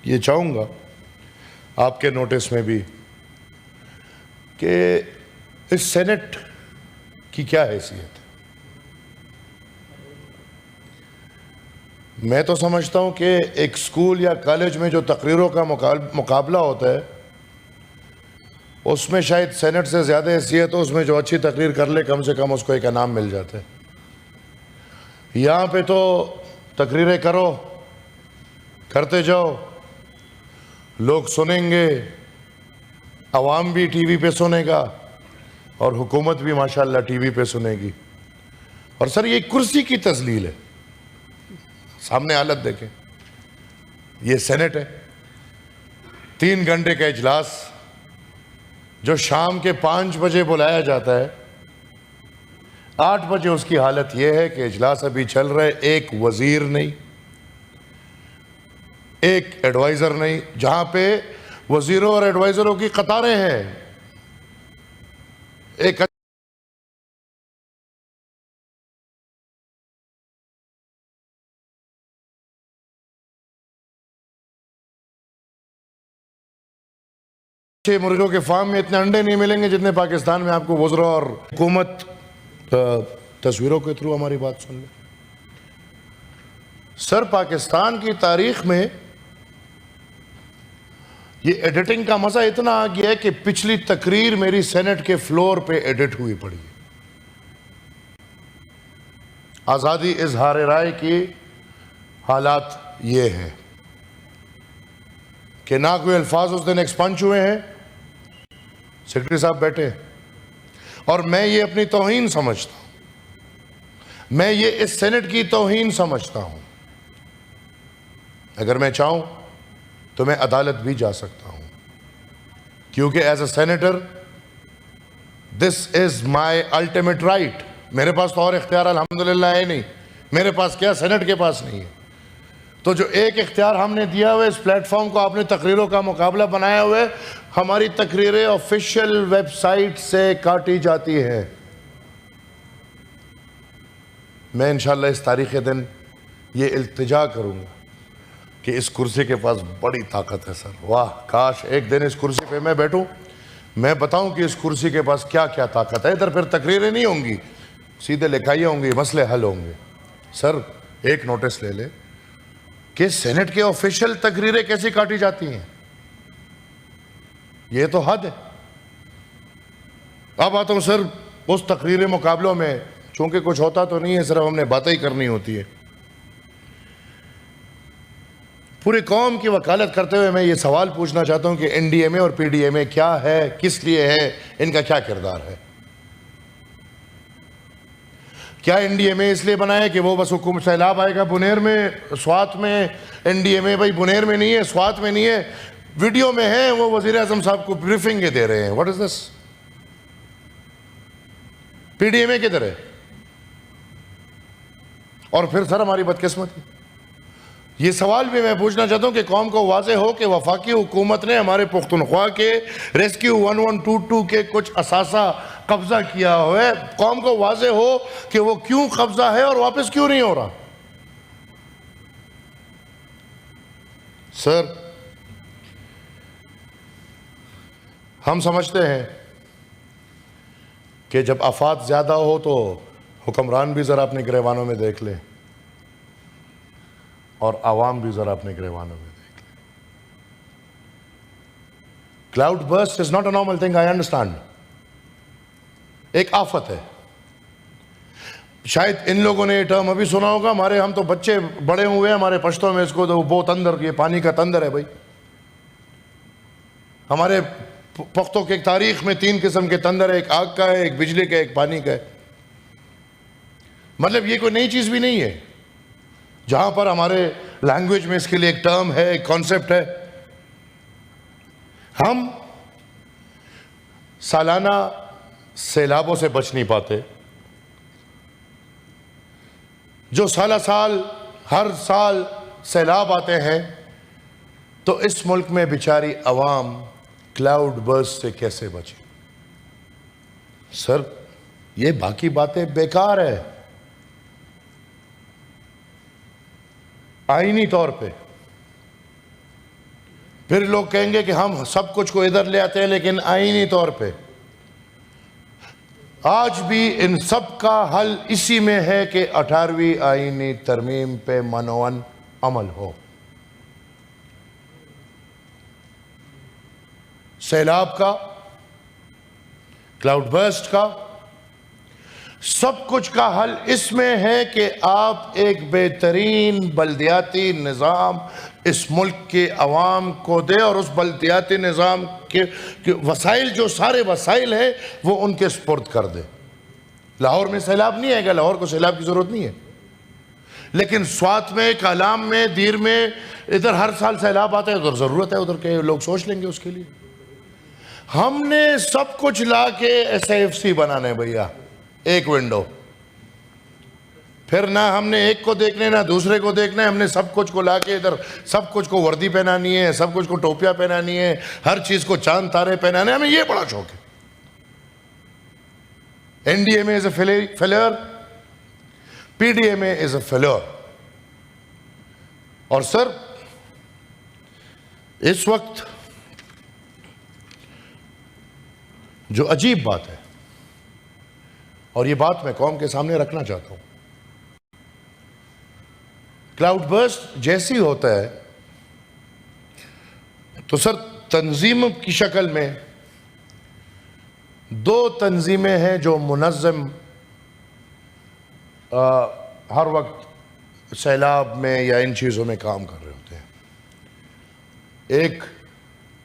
یہ چاہوں گا آپ کے نوٹس میں بھی کہ اس سینٹ کی کیا حیثیت ہے. میں تو سمجھتا ہوں کہ ایک اسکول یا کالج میں جو تقریروں کا مقابلہ ہوتا ہے اس میں شاید سینٹ سے زیادہ حیثیت ہو. اس میں جو اچھی تقریر کر لے کم سے کم اس کو ایک انعام مل جاتا ہے. یہاں پہ تو تقریریں کرو، کرتے جاؤ، لوگ سنیں گے، عوام بھی ٹی وی پہ سنے گا اور حکومت بھی ماشاءاللہ ٹی وی پہ سنے گی. اور سر یہ کرسی کی تذلیل ہے. سامنے حالت دیکھیں، یہ سینٹ ہے، 3 گھنٹے کا اجلاس جو شام کے 5 بجے بلایا جاتا ہے، 8 بجے اس کی حالت یہ ہے کہ اجلاس ابھی چل رہا ہے، ایک وزیر نہیں، ایک ایڈوائزر نہیں، جہاں پہ وزیروں اور ایڈوائزروں کی قطاریں ہیں. ایک اچھے مرغوں کے فارم میں اتنے انڈے نہیں ملیں گے جتنے پاکستان میں آپ کو وزراء اور حکومت تصویروں کے تھرو ہماری بات سن لیں. سر پاکستان کی تاریخ میں یہ ایڈیٹنگ کا مزہ اتنا آ گیا ہے کہ پچھلی تقریر میری سینٹ کے فلور پہ ایڈٹ ہوئی پڑی ہے. آزادی اظہار رائے کی حالات یہ ہیں کہ نہ کوئی الفاظ اس دن ایکسپنچ ہوئے ہیں، سیکرٹری صاحب بیٹھے، اور میں یہ اپنی توہین سمجھتا ہوں، میں یہ اس سینٹ کی توہین سمجھتا ہوں. اگر میں چاہوں تو میں عدالت بھی جا سکتا ہوں، کیونکہ as a senator this is my ultimate right. میرے پاس تو اور اختیار الحمدللہ ہے نہیں، میرے پاس کیا سینٹ کے پاس نہیں ہے. تو جو ایک اختیار ہم نے دیا ہوئے اس پلیٹ فارم کو آپ نے تقریروں کا مقابلہ بنایا ہوئے، ہماری تقریریں آفیشیل ویب سائٹ سے کاٹی جاتی ہیں. میں انشاءاللہ اس تاریخ دن یہ التجا کروں گا کہ اس کرسی کے پاس بڑی طاقت ہے. سر واہ، کاش ایک دن اس کرسی پہ میں بیٹھوں، میں بتاؤں کہ اس کرسی کے پاس کیا کیا طاقت ہے. ادھر پھر تقریریں نہیں ہوں گی، سیدھے لکھائیاں ہوں گی، مسئلے حل ہوں گے. سر ایک نوٹس لے لے کہ سینٹ کے آفیشیل تقریریں کیسی کاٹی جاتی ہیں، یہ تو حد ہے. اب آتا ہوں سر اس تقریر مقابلوں میں، چونکہ کچھ ہوتا تو نہیں ہے، صرف ہم نے باتیں ہی کرنی ہوتی ہے. پوری قوم کی وکالت کرتے ہوئے میں یہ سوال پوچھنا چاہتا ہوں کہ این ڈی ایم اے اور پی ڈی ایم اے کیا ہے، کس لیے ہے، ان کا کیا کردار ہے. کیا این ڈی ایم اے اس لیے بنایا کہ وہ بس حکومت سیلاب آئے گا بنیر میں، سوات میں؟ این ڈی ایم اے بھائی بنیر میں نہیں ہے، سوات میں نہیں ہے، ویڈیو میں ہے، وہ وزیر اعظم صاحب کو بریفنگ دے رہے ہیں. What is this? P D M A کدھر ہے؟ اور پھر سر ہماری بدقسمتی، یہ سوال بھی میں پوچھنا چاہتا ہوں کہ قوم کو واضح ہو کہ وفاقی حکومت نے ہمارے پختونخوا کے ریسکیو 1122 کے کچھ اثاثہ قبضہ کیا ہوا ہے. قوم کو واضح ہو کہ وہ کیوں قبضہ ہے اور واپس کیوں نہیں ہو رہا. سر ہم سمجھتے ہیں کہ جب آفات زیادہ ہو تو حکمران بھی ذرا اپنے گریوانوں میں دیکھ لے اور عوام بھی ذرا اپنے گریوانوں میں دیکھ لے. Cloud burst is not a normal thing, I understand. ایک آفت ہے. شاید ان لوگوں نے یہ ٹرم ابھی سنا ہوگا، ہم تو بچے بڑے ہوئے ہیں، ہمارے پشتوں میں اس کو تو بہت اندر، یہ پانی کا تندر ہے بھائی. ہمارے پختوں کے تاریخ میں 3 قسم کے تندر ہے، ایک آگ کا ہے، ایک بجلی کا ہے، ایک پانی کا ہے. مطلب یہ کوئی نئی چیز بھی نہیں ہے. جہاں پر ہمارے لینگویج میں اس کے لیے ایک ٹرم ہے، ایک کانسیپٹ ہے. ہم سالانہ سیلابوں سے بچ نہیں پاتے، جو سالہ سال ہر سال سیلاب آتے ہیں، تو اس ملک میں بیچاری عوام کلاؤڈ برسٹ سے کیسے بچے؟ سر یہ باقی باتیں بیکار ہے. آئینی طور پہ پھر لوگ کہیں گے کہ ہم سب کچھ کو ادھر لے آتے ہیں، لیکن آئینی طور پہ آج بھی ان سب کا حل اسی میں ہے کہ 18ویں آئینی ترمیم پہ منوان عمل ہو. سیلاب کا، کلاؤڈ برسٹ کا، سب کچھ کا حل اس میں ہے کہ آپ ایک بہترین بلدیاتی نظام اس ملک کے عوام کو دے، اور اس بلدیاتی نظام کے وسائل، جو سارے وسائل ہیں، وہ ان کے سپرد کر دے. لاہور میں سیلاب نہیں آئے گا، لاہور کو سیلاب کی ضرورت نہیں ہے، لیکن سوات میں، کالام میں، دیر میں، ادھر ہر سال سیلاب آتا ہے، ادھر ضرورت ہے ادھر کے لوگ سوچ لیں گے اس کے لیے. ہم نے سب کچھ لا کے ایس ایف سی بنانے بھیا، ایک ونڈو. پھر نہ ہم نے ایک کو دیکھنے نہ دوسرے کو دیکھنا ہے، ہم نے سب کچھ کو لا کے ادھر سب کچھ کو وردی پہنانی ہے، سب کچھ کو ٹوپیاں پہنانی ہے، ہر چیز کو چاند تارے پہنانے، ہمیں یہ بڑا شوق ہے. N D M A is a failure, P D M A is a failure. اور سر اس وقت جو عجیب بات ہے، اور یہ بات میں قوم کے سامنے رکھنا چاہتا ہوں، کلاؤڈ برسٹ جیسی ہوتا ہے تو سر تنظیم کی شکل میں دو تنظیمیں ہیں جو منظم ہر وقت سیلاب میں یا ان چیزوں میں کام کر رہے ہوتے ہیں. ایک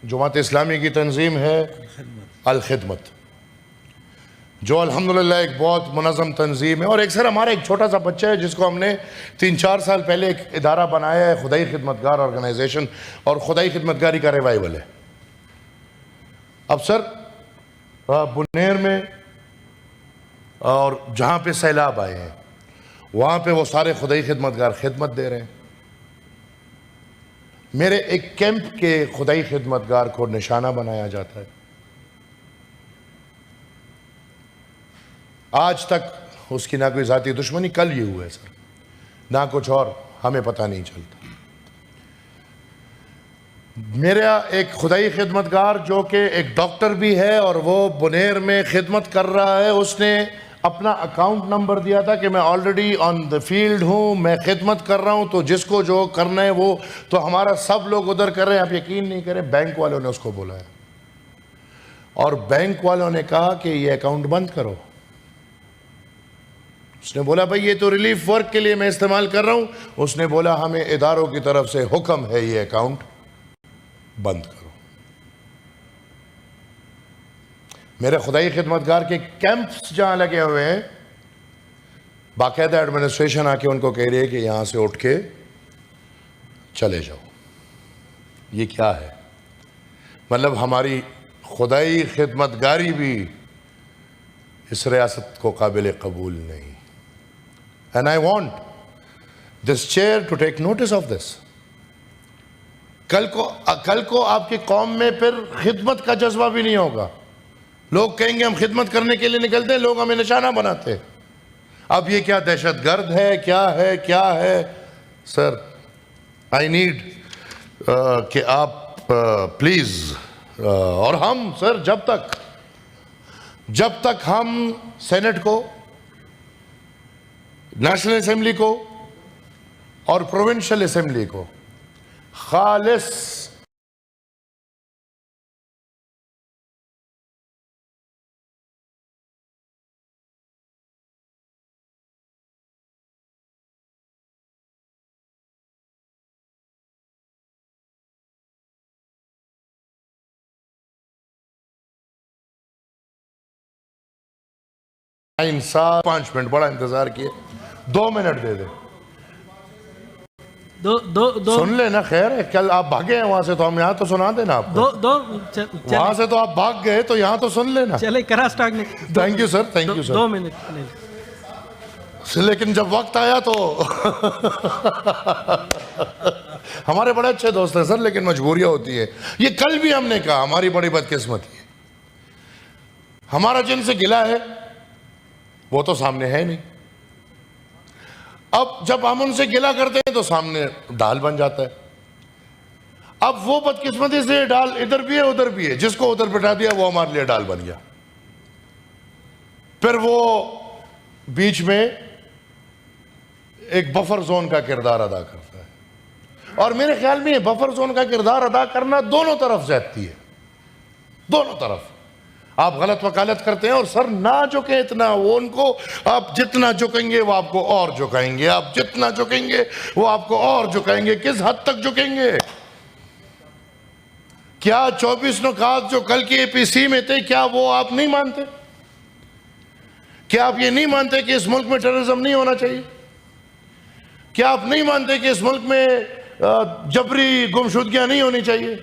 جماعت اسلامی کی تنظیم ہے الخدمت، جو الحمدللہ ایک بہت منظم تنظیم ہے، اور ایک سر ہمارا ایک چھوٹا سا بچہ ہے جس کو ہم نے 3-4 سال پہلے ایک ادارہ بنایا ہے، خدائی خدمتگار آرگنائزیشن، اور خدائی خدمتگاری کا ریوائول ہے. اب سر بنیر میں اور جہاں پہ سیلاب آئے ہیں وہاں پہ وہ سارے خدائی خدمتگار خدمت دے رہے ہیں. میرے ایک کیمپ کے خدائی خدمتگار کو نشانہ بنایا جاتا ہے. آج تک اس کی نہ کوئی ذاتی دشمنی، کل یہ ہوا ہے سر، نہ کچھ اور، ہمیں پتہ نہیں چلتا. میرا ایک خدائی خدمتگار جو کہ ایک ڈاکٹر بھی ہے اور وہ بنیر میں خدمت کر رہا ہے، اس نے اپنا اکاؤنٹ نمبر دیا تھا کہ میں آلریڈی آن دا فیلڈ ہوں، میں خدمت کر رہا ہوں، تو جس کو جو کرنا ہے وہ، تو ہمارا سب لوگ ادھر کر رہے ہیں. آپ یقین نہیں کریں، بینک والوں نے اس کو بولا ہے، اور بینک والوں نے کہا کہ یہ اکاؤنٹ بند کرو. اس نے بولا بھائی یہ تو ریلیف ورک کے لیے میں استعمال کر رہا ہوں. اس نے بولا ہمیں اداروں کی طرف سے حکم ہے یہ اکاؤنٹ بند کرو. میرے خدائی خدمتگار کے کیمپس جہاں لگے ہوئے ہیں، باقاعدہ ایڈمنسٹریشن آ کے ان کو کہہ رہی ہے کہ یہاں سے اٹھ کے چلے جاؤ. یہ کیا ہے؟ مطلب ہماری خدائی خدمتگاری بھی اس ریاست کو قابل قبول نہیں. And I want this chair to take notice of this. کل کو آپ کی قوم میں پھر خدمت کا جذبہ بھی نہیں ہوگا. لوگ کہیں گے ہم خدمت کرنے کے لیے نکلتے ہیں، لوگ ہمیں نشانہ بناتے. اب یہ کیا دہشت گرد ہے، کیا ہے؟ سر I need کہ آپ پلیز، اور ہم سر جب تک ہم سینٹ کو، نیشنل اسمبلی کو اور پروونشل اسمبلی کو خالص انصاف 5 منٹ بڑا انتظار کیے، 2 منٹ دے دے، سن لے نا. خیر ہے، کل آپ بھاگے ہیں وہاں سے تو ہم یہاں تو سنا دینا آپ کو. وہاں سے تو آپ بھاگ گئے تو یہاں تو سن لینا. چلے کرا start. Thank you sir, thank you sir. 2 minute. لیکن جب وقت آیا تو ہمارے بڑے اچھے دوست ہیں سر، لیکن مجبوریاں ہوتی ہیں. یہ کل بھی ہم نے کہا، ہماری بڑی بدقسمتی ہے، ہمارا جن سے گلا ہے وہ تو سامنے ہے نہیں. اب جب ہم ان سے گلا کرتے ہیں تو سامنے ڈال بن جاتا ہے. اب وہ بدقسمتی سے ڈال ادھر بھی ہے ادھر بھی ہے، جس کو ادھر بٹھا دیا وہ ہمارے لیے ڈال بن گیا. پھر وہ بیچ میں ایک بفر زون کا کردار ادا کرتا ہے، اور میرے خیال میں یہ بفر زون کا کردار ادا کرنا دونوں طرف زیادتی ہے، دونوں طرف. آپ غلط وکالت کرتے ہیں اور سر نہ جھکیں اتنا، وہ ان کو آپ جتنا جھکیں گے وہ آپ کو اور جھکائیں گے، آپ جتنا جھکیں گے وہ آپ کو اور جھکائیں گے. کس حد تک جھکیں گے؟ کیا 24 نکات جو کل کی اے پی سی میں تھے کیا وہ آپ نہیں مانتے؟ کیا آپ یہ نہیں مانتے کہ اس ملک میں ٹیررزم نہیں ہونا چاہیے؟ کیا آپ نہیں مانتے کہ اس ملک میں جبری گمشدگیاں نہیں ہونی چاہیے؟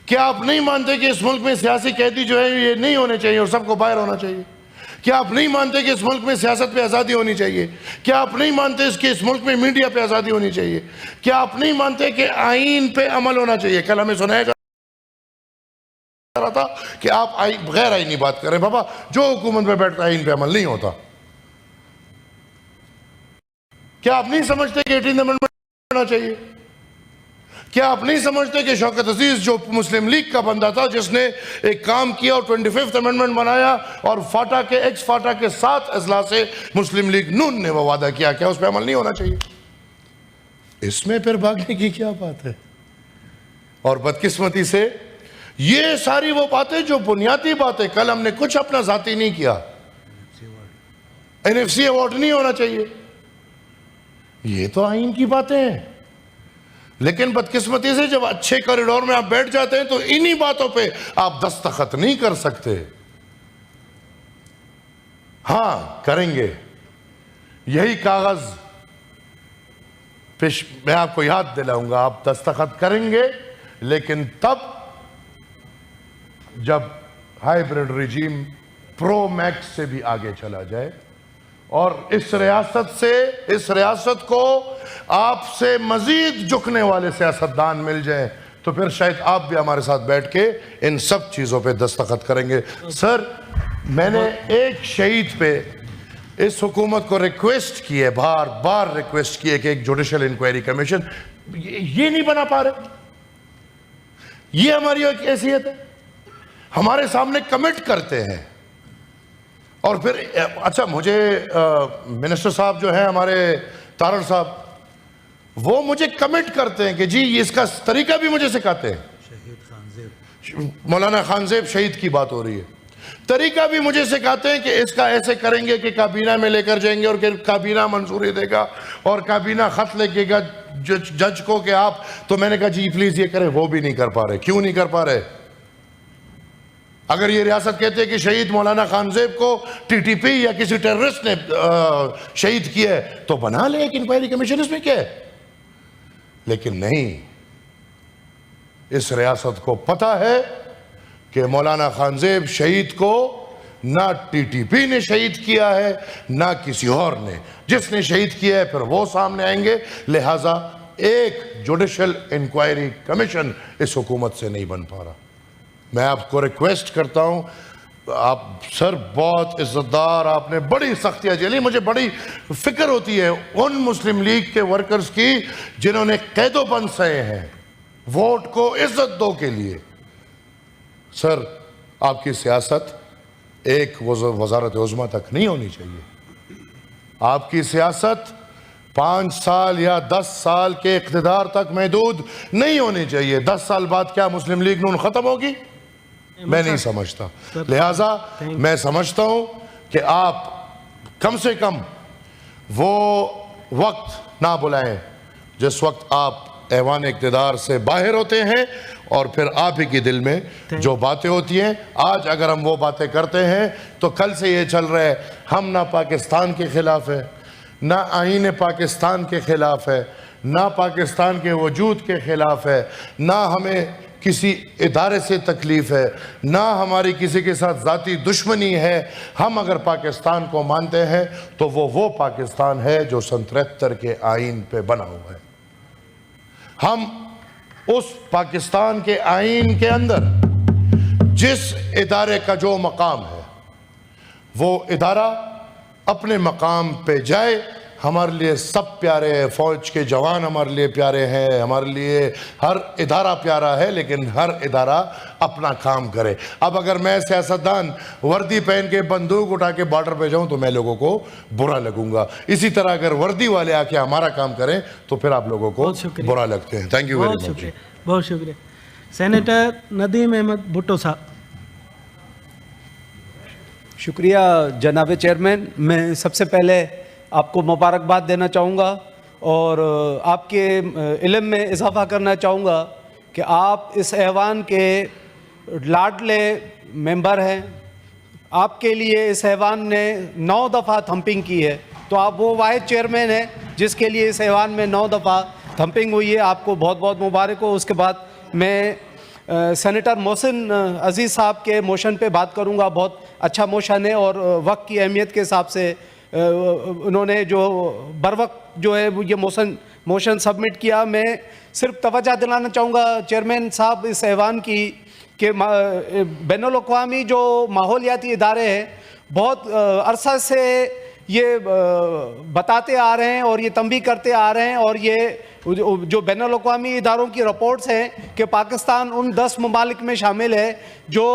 کیا آپ نہیں مانتے کہ اس ملک میں سیاسی قیدی جو ہے یہ نہیں ہونے چاہیے اور سب کو باہر ہونا چاہیے؟ کیا آپ نہیں مانتے کہ اس ملک میں سیاست پہ آزادی ہونی چاہیے؟ کیا آپ نہیں مانتے کہ اس ملک میں میڈیا پہ آزادی ہونی چاہیے؟ کیا آپ نہیں مانتے کہ آئین پہ عمل ہونا چاہیے؟ کل ہمیں سنایا جا رہا تھا کہ آپ غیر آئینی بات کر رہے ہیں. بابا جو حکومت پہ بیٹھتا آئین پہ عمل نہیں ہوتا. کیا آپ نہیں سمجھتے کہ 18 امنڈمنٹ ہونا چاہیے؟ کیا آپ نہیں سمجھتے کہ شوکت عزیز جو مسلم لیگ کا بندہ تھا جس نے ایک کام کیا اور 25th امنڈمنٹ بنایا اور فاٹا کے ایکس فاٹا کے 7 اضلاع سے مسلم لیگ نون نے وہ وعدہ کیا، کیا اس پہ عمل نہیں ہونا چاہیے؟ اس میں پھر بھاگنے کی کیا بات ہے؟ اور بدقسمتی سے یہ ساری وہ باتیں جو بنیادی باتیں، کل ہم نے کچھ اپنا ذاتی نہیں کیا. NFC ایوارڈ نہیں ہونا چاہیے، یہ تو آئین کی باتیں ہیں. لیکن بدقسمتی سے جب اچھے کوریڈور میں آپ بیٹھ جاتے ہیں تو انہی باتوں پہ آپ دستخط نہیں کر سکتے. ہاں کریں گے، یہی کاغذ میں آپ کو یاد دلاؤں گا، آپ دستخط کریں گے لیکن تب جب ہائیبرڈ ریجیم پرو میکس سے بھی آگے چلا جائے اور اس ریاست کو آپ سے مزید جھکنے والے سیاستدان مل جائیں تو پھر شاید آپ بھی ہمارے ساتھ بیٹھ کے ان سب چیزوں پہ دستخط کریں گے. سر میں نے ایک شہید پہ اس حکومت کو ریکویسٹ کی ہے، بار بار ریکویسٹ کی ہے کہ ایک جوڈیشل انکوائری کمیشن، یہ نہیں بنا پا رہے. یہ ہماری ایک حیثیت ہے، ہمارے سامنے کمٹ کرتے ہیں اور پھر اچھا مجھے منسٹر صاحب جو ہیں ہمارے تارڑ صاحب، وہ مجھے کمٹ کرتے ہیں کہ جی اس کا طریقہ بھی مجھے سکھاتے ہیں. مولانا خانزیب شہید کی بات ہو رہی ہے، طریقہ بھی مجھے سکھاتے ہیں کہ اس کا ایسے کریں گے کہ کابینہ میں لے کر جائیں گے اور کابینہ منظوری دے گا اور کابینہ خط لکھے گا جج کو کہ آپ، تو میں نے کہا جی پلیز یہ کریں، وہ بھی نہیں کر پا رہے. کیوں نہیں کر پا رہے؟ اگر یہ ریاست کہتے ہیں کہ شہید مولانا خانزیب کو ٹی ٹی پی یا کسی ٹیررسٹ نے شہید کیا ہے تو بنا لے ایک انکوائری کمیشن، اس میں کیا ہے؟ لیکن نہیں، اس ریاست کو پتہ ہے کہ مولانا خانزیب شہید کو نہ ٹی ٹی پی نے شہید کیا ہے نہ کسی اور نے. جس نے شہید کیا ہے پھر وہ سامنے آئیں گے. لہٰذا ایک جوڈیشل انکوائری کمیشن اس حکومت سے نہیں بن پا رہا. میں آپ کو ریکویسٹ کرتا ہوں، آپ سر بہت عزت دار، آپ نے بڑی سختیاں جھیلی. مجھے بڑی فکر ہوتی ہے ان مسلم لیگ کے ورکرز کی جنہوں نے قید و بند سہے ہیں ووٹ کو عزت دو کے لیے. سر آپ کی سیاست ایک وزارت عظمیٰ تک نہیں ہونی چاہیے. آپ کی سیاست 5 سال یا 10 سال کے اقتدار تک محدود نہیں ہونی چاہیے. 10 سال بعد کیا مسلم لیگ نون ختم ہوگی؟ میں نہیں سمجھتا. لہٰذا میں سمجھتا ہوں کہ آپ کم سے کم وہ وقت نہ بلائیں جس وقت آپ ایوان اقتدار سے باہر ہوتے ہیں اور پھر آپ ہی کی دل میں جو باتیں ہوتی ہیں. آج اگر ہم وہ باتیں کرتے ہیں تو کل سے یہ چل رہا ہے ہم نہ پاکستان کے خلاف ہے، نہ آئین پاکستان کے خلاف ہے، نہ پاکستان کے وجود کے خلاف ہے، نہ ہمیں کسی ادارے سے تکلیف ہے، نہ ہماری کسی کے ساتھ ذاتی دشمنی ہے. ہم اگر پاکستان کو مانتے ہیں تو وہ پاکستان ہے جو 73 کے آئین پہ بنا ہوا ہے. ہم اس پاکستان کے آئین کے اندر جس ادارے کا جو مقام ہے وہ ادارہ اپنے مقام پہ جائے ہمارے لیے سب پیارے ہیں، فوج کے جوان ہمارے لیے پیارے ہیں، ہمارے لیے ہر ادارہ پیارا ہے، لیکن ہر ادارہ اپنا کام کرے۔ اب اگر میں سیاستدان وردی پہن کے بندوق اٹھا کے بارڈر پہ جاؤں تو میں لوگوں کو برا لگوں گا، اسی طرح اگر وردی والے آ کے ہمارا کام کریں تو پھر آپ لوگوں کو برا لگتے ہیں۔ Thank you very much. بہت شکریہ۔ سینیٹر ندیم احمد بھٹو صاحب۔ شکریہ جناب چیئرمین، میں سب سے پہلے آپ کو مبارکباد دینا چاہوں گا اور آپ کے علم میں اضافہ کرنا چاہوں گا کہ آپ اس ایوان کے لاڈلے ممبر ہیں۔ آپ کے لیے اس ایوان نے 9 دفعہ تھمپنگ کی ہے، تو آپ وہ واحد چیئرمین ہیں جس کے لیے اس ایوان میں 9 دفعہ تھمپنگ ہوئی ہے۔ آپ کو بہت بہت مبارک ہو۔ اس کے بعد میں سینیٹر محسن عزیز صاحب کے موشن پہ بات کروں گا۔ بہت اچھا موشن ہے اور وقت کی اہمیت کے حساب سے انہوں نے جو بر وقت جو ہے یہ موشن سبمٹ کیا۔ میں صرف توجہ دلانا چاہوں گا چیئرمین صاحب اس ایوان کی کہ بین الاقوامی جو ماحولیاتی ادارے ہیں بہت عرصہ سے یہ بتاتے آ رہے ہیں اور یہ تنبیہ کرتے آ رہے ہیں، اور یہ جو بین الاقوامی اداروں کی رپورٹس ہیں کہ پاکستان ان 10 ممالک میں شامل ہے جو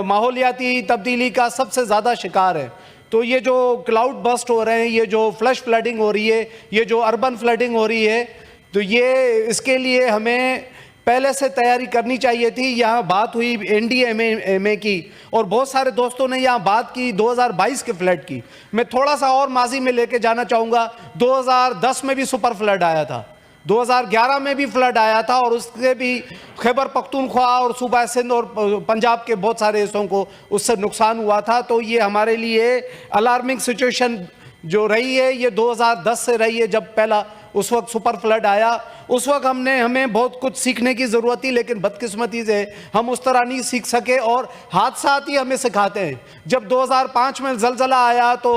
ماحولیاتی تبدیلی کا سب سے زیادہ شکار ہے۔ تو یہ جو کلاؤڈ بسٹ ہو رہے ہیں، یہ جو فلش فلڈنگ ہو رہی ہے، یہ جو اربن فلڈنگ ہو رہی ہے، تو یہ اس کے لیے ہمیں پہلے سے تیاری کرنی چاہیے تھی۔ یہاں بات ہوئی NDMA کی اور بہت سارے دوستوں نے یہاں بات کی 2022 کے فلڈ کی۔ میں تھوڑا سا اور ماضی میں لے کے جانا چاہوں گا۔ 2010 میں بھی سپر فلڈ آیا تھا، 2011 میں بھی فلڈ آیا تھا، اور اس سے بھی خیبر پختونخوا اور صوبہ سندھ اور پنجاب کے بہت سارے حصوں کو اس سے نقصان ہوا تھا۔ تو یہ ہمارے لیے الارمنگ سچویشن جو رہی ہے یہ 2010 سے رہی ہے، جب پہلا اس وقت سپر فلڈ آیا۔ اس وقت ہمیں بہت کچھ سیکھنے کی ضرورت تھی، لیکن بدقسمتی سے ہم اس طرح نہیں سیکھ سکے اور حادثات ہی ہمیں سکھاتے ہیں۔ جب 2005 میں زلزلہ آیا تو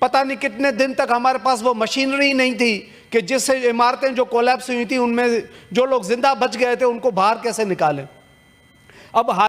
پتہ نہیں کتنے دن تک ہمارے پاس وہ مشینری نہیں تھی کہ جس سے عمارتیں جو کولیپس ہوئی تھیں ان میں جو لوگ زندہ بچ گئے تھے ان کو باہر کیسے نکالیں۔ اب